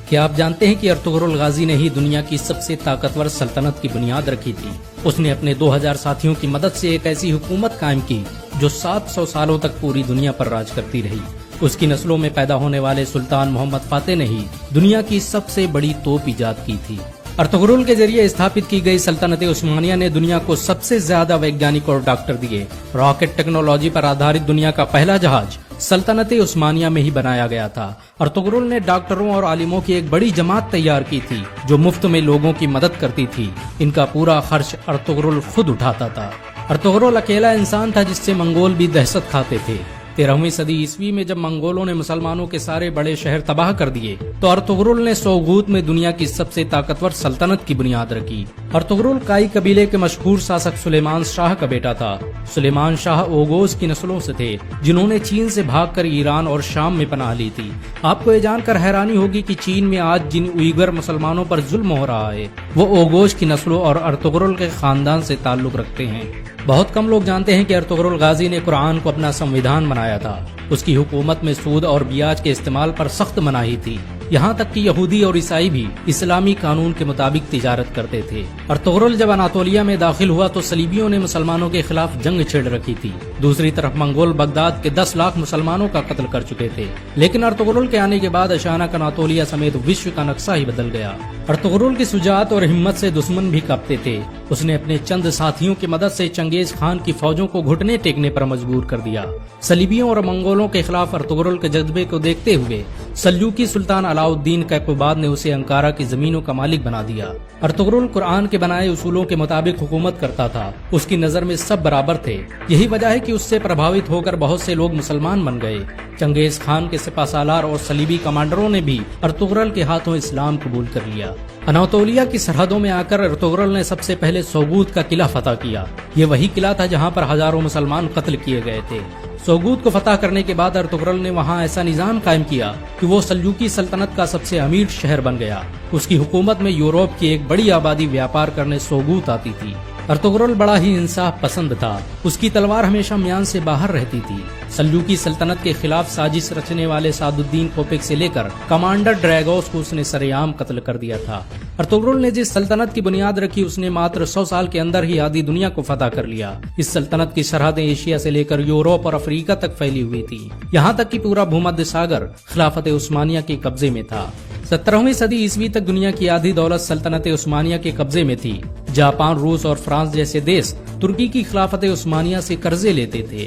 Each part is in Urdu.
کیا آپ جانتے ہیں کہ ارطغرل غازی نے ہی دنیا کی سب سے طاقتور سلطنت کی بنیاد رکھی تھی؟ اس نے اپنے 2000 ساتھیوں کی مدد سے ایک ایسی حکومت قائم کی جو 700 سالوں تک پوری دنیا پر راج کرتی رہی۔ اس کی نسلوں میں پیدا ہونے والے سلطان محمد فاتح نے ہی دنیا کی سب سے بڑی توپ ایجاد کی تھی۔ ارطغرل کے ذریعے استھاپت کی گئی سلطنت عثمانیہ نے دنیا کو سب سے زیادہ ویگیانک اور ڈاکٹر دیے۔ راکٹ ٹیکنالوجی پر آدھارت دنیا کا پہلا جہاز سلطنت عثمانیہ میں ہی بنایا گیا تھا۔ ارطغرل نے ڈاکٹروں اور عالموں کی ایک بڑی جماعت تیار کی تھی جو مفت میں لوگوں کی مدد کرتی تھی۔ ان کا پورا خرچ ارطغرل خود اٹھاتا تھا۔ ارطغرل اکیلا انسان تھا جس سے منگول بھی دہشت کھاتے تھے۔ 13ویں صدی عیسوی میں جب منگولوں نے مسلمانوں کے سارے بڑے شہر تباہ کر دیے تو ارطغرل نے سوغوت میں دنیا کی سب سے طاقتور سلطنت کی بنیاد رکھی۔ ارطغرل کائی قبیلے کے مشہور شاسک سلیمان شاہ کا بیٹا تھا۔ سلیمان شاہ اوغوز کی نسلوں سے تھے جنہوں نے چین سے بھاگ کر ایران اور شام میں پناہ لی تھی۔ آپ کو یہ جان کر حیرانی ہوگی کہ چین میں آج جن اوئیگر مسلمانوں پر ظلم ہو رہا ہے وہ اوغوز کی نسلوں اور ارطغرل کے خاندان سے تعلق رکھتے ہیں۔ بہت کم لوگ جانتے ہیں کہ ارطغرل غازی نے قرآن کو اپنا سنویدھان بنایا تھا۔ اس کی حکومت میں سود اور بیاج کے استعمال پر سخت مناہی تھی، یہاں تک کہ یہودی اور عیسائی بھی اسلامی قانون کے مطابق تجارت کرتے تھے۔ ارطغرل جب اناطولیہ میں داخل ہوا تو صلیبیوں نے مسلمانوں کے خلاف جنگ چھیڑ رکھی تھی۔ دوسری طرف منگول بغداد کے 10 لاکھ مسلمانوں کا قتل کر چکے تھے، لیکن ارطغرل کے آنے کے بعد اچانک اناطولیہ سمیت وشو کا نقشہ ہی بدل گیا۔ ارطغرل کی شجاعت اور ہمت سے دشمن بھی کانپتے تھے۔ اس نے اپنے چند ساتھیوں کی مدد سے چنگیز خان کی فوجوں کو گھٹنے ٹیکنے پر مجبور کر دیا۔ صلیبیوں اور منگولوں کے خلاف ارطغرل کے جذبے کو دیکھتے ہوئے سلجوقی سلطان علاء الدین کیقوباد نے اسے انکارا کی زمینوں کا مالک بنا دیا۔ ارطغرل قرآن کے بنائے اصولوں کے مطابق حکومت کرتا تھا۔ اس کی نظر میں سب برابر تھے۔ یہی وجہ ہے کہ اس سے پربھاوت ہو کر بہت سے لوگ مسلمان بن گئے۔ چنگیز خان کے سپہ سالار اور صلیبی کمانڈروں نے بھی ارطغرل کے ہاتھوں اسلام قبول کر لیا۔ اناطولیہ کی سرحدوں میں آ کر ارطغرل نے سب سے پہلے سوغوت کا قلعہ فتح کیا۔ یہ وہی قلعہ تھا جہاں پر ہزاروں مسلمان قتل کیے گئے تھے۔ سوغوت کو فتح کرنے کے بعد ارطغرل نے وہاں ایسا نظام قائم کیا کہ وہ سلجوقی سلطنت کا سب سے امیر شہر بن گیا۔ اس کی حکومت میں یورپ کی ایک بڑی آبادی ویاپار کرنے سوغوت آتی تھی۔ ارطغرل بڑا ہی انصاف پسند تھا۔ اس کی تلوار ہمیشہ میان سے باہر رہتی تھی۔ سلجوقی سلطنت کے خلاف سازش رچنے والے سعد الدین کوپک سے لے کر کمانڈر ڈریگوس کو اس نے سرعام قتل کر دیا تھا۔ ارطغرل نے جس سلطنت کی بنیاد رکھی اس نے ماتر 100 سال کے اندر ہی آدھی دنیا کو فتح کر لیا۔ اس سلطنت کی سرحدیں ایشیا سے لے کر یورپ اور افریقہ تک پھیلی ہوئی تھی، یہاں تک کہ پورا بھومدھیہ ساگر خلافت عثمانیہ کے قبضے میں تھا۔ 17ویں صدی عیسوی تک دنیا کی آدھی دولت سلطنت عثمانیہ کے قبضے میں تھی۔ جاپان، روس اور فرانس جیسے دیش ترکی کی خلافت عثمانیہ سے قرضے لیتے تھے۔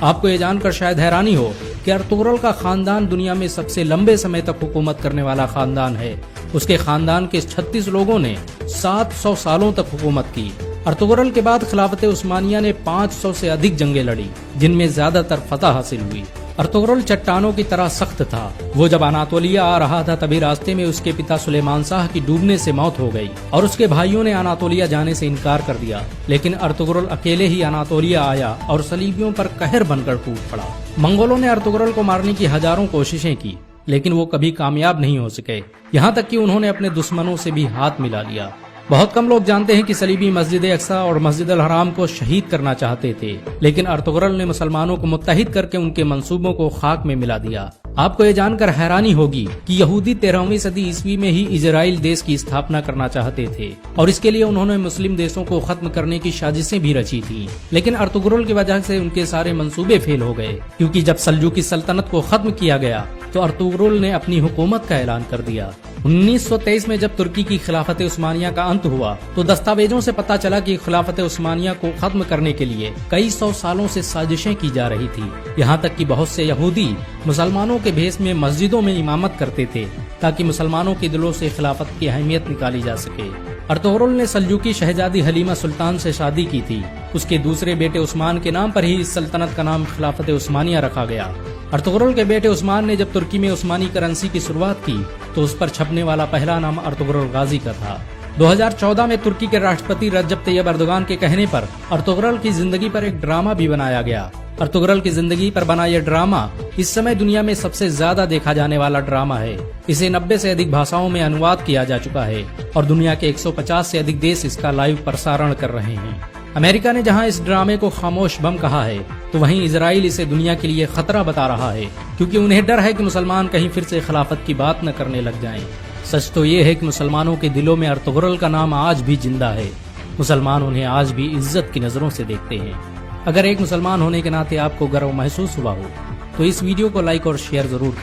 آپ کو یہ جان کر شاید حیرانی ہو کہ ارطغرل کا خاندان دنیا میں سب سے لمبے سمے تک حکومت کرنے والا خاندان ہے۔ اس کے خاندان کے 36 لوگوں نے 700 سالوں تک حکومت کی۔ ارطغرل کے بعد خلافت عثمانیہ نے 500 سے ادھک جنگیں لڑی جن میں زیادہ تر فتح حاصل ہوئی۔ ارطغرل چٹانوں کی طرح سخت تھا۔ وہ جب اناطولیہ آ رہا تھا تبھی راستے میں اس کے پتا سلیمان شاہ کی ڈوبنے سے موت ہو گئی اور اس کے بھائیوں نے اناطولیہ جانے سے انکار کر دیا، لیکن ارطغرل اکیلے ہی اناطولیہ آیا اور صلیبیوں پر قہر بن کر ٹوٹ پڑا۔ منگولوں نے ارطغرل کو مارنے کی ہزاروں کوششیں کی لیکن وہ کبھی کامیاب نہیں ہو سکے، یہاں تک کہ انہوں نے اپنے دشمنوں سے بھی ہاتھ ملا لیا۔ بہت کم لوگ جانتے ہیں کہ صلیبی مسجد اقصی اور مسجد الحرام کو شہید کرنا چاہتے تھے، لیکن ارطغرل نے مسلمانوں کو متحد کر کے ان کے منصوبوں کو خاک میں ملا دیا۔ آپ کو یہ جان کر حیرانی ہوگی کہ یہودی 13ویں صدی عیسوی میں ہی اسرائیل دیش کی استھاپنا کرنا چاہتے تھے اور اس کے لیے انہوں نے مسلم دیشوں کو ختم کرنے کی سازشیں بھی رچی تھی، لیکن ارطغرل کی وجہ سے ان کے سارے منصوبے فیل ہو گئے، کیونکہ جب سلجوقی سلطنت کو ختم کیا گیا تو ارطغرل نے اپنی حکومت کا اعلان کر دیا۔ 1923 میں جب ترکی کی خلافت عثمانیہ کا انت ہوا تو دستاویزوں سے پتہ چلا کہ خلافت عثمانیہ کو ختم کرنے کے لیے کئی 100 سالوں سے سازشیں کی جا رہی تھی، یہاں تک کہ بہت سے یہودی مسلمانوں کے بھیس میں مسجدوں میں امامت کرتے تھے تاکہ مسلمانوں کے دلوں سے خلافت کی اہمیت نکالی جا سکے۔ ارطغرل نے سلجوقی شہزادی حلیمہ سلطان سے شادی کی تھی۔ اس کے دوسرے بیٹے عثمان کے نام پر ہی اس سلطنت کا نام خلافت عثمانیہ رکھا گیا۔ ارطغرل کے بیٹے عثمان نے جب ترکی میں عثمانی کرنسی کی شروعات کی تو اس پر چھپنے والا پہلا نام ارطغرل غازی کا تھا۔ 2014 میں ترکی کے راشٹرپتی رجب طیب اردوغان کے کہنے پر ارطغرل کی زندگی پر ایک ڈرامہ بھی بنایا گیا۔ ارطغرل کی زندگی پر بنا یہ ڈرامہ اس سمے دنیا میں سب سے زیادہ دیکھا جانے والا ڈرامہ ہے۔ اسے 90 سے ادھک بھاشاؤں میں انواد کیا جا چکا ہے اور دنیا کے 150 سے ادھک دیش اس کا لائیو پرسارن کر رہے ہیں۔ امریکہ نے جہاں اس ڈرامے کو خاموش بم کہا ہے تو وہیں اسرائیل اسے دنیا کے لیے خطرہ بتا رہا ہے، کیونکہ انہیں ڈر ہے کہ مسلمان کہیں پھر سے خلافت کی بات نہ کرنے لگ جائیں۔ سچ تو یہ ہے کہ مسلمانوں کے دلوں میں ارطغرل کا نام آج بھی زندہ ہے۔ مسلمان انہیں آج بھی عزت کی نظروں سے دیکھتے ہیں۔ اگر ایک مسلمان ہونے کے ناطے آپ کو گرو محسوس ہوا ہو تو اس ویڈیو کو لائک اور شیئر ضرور کریں۔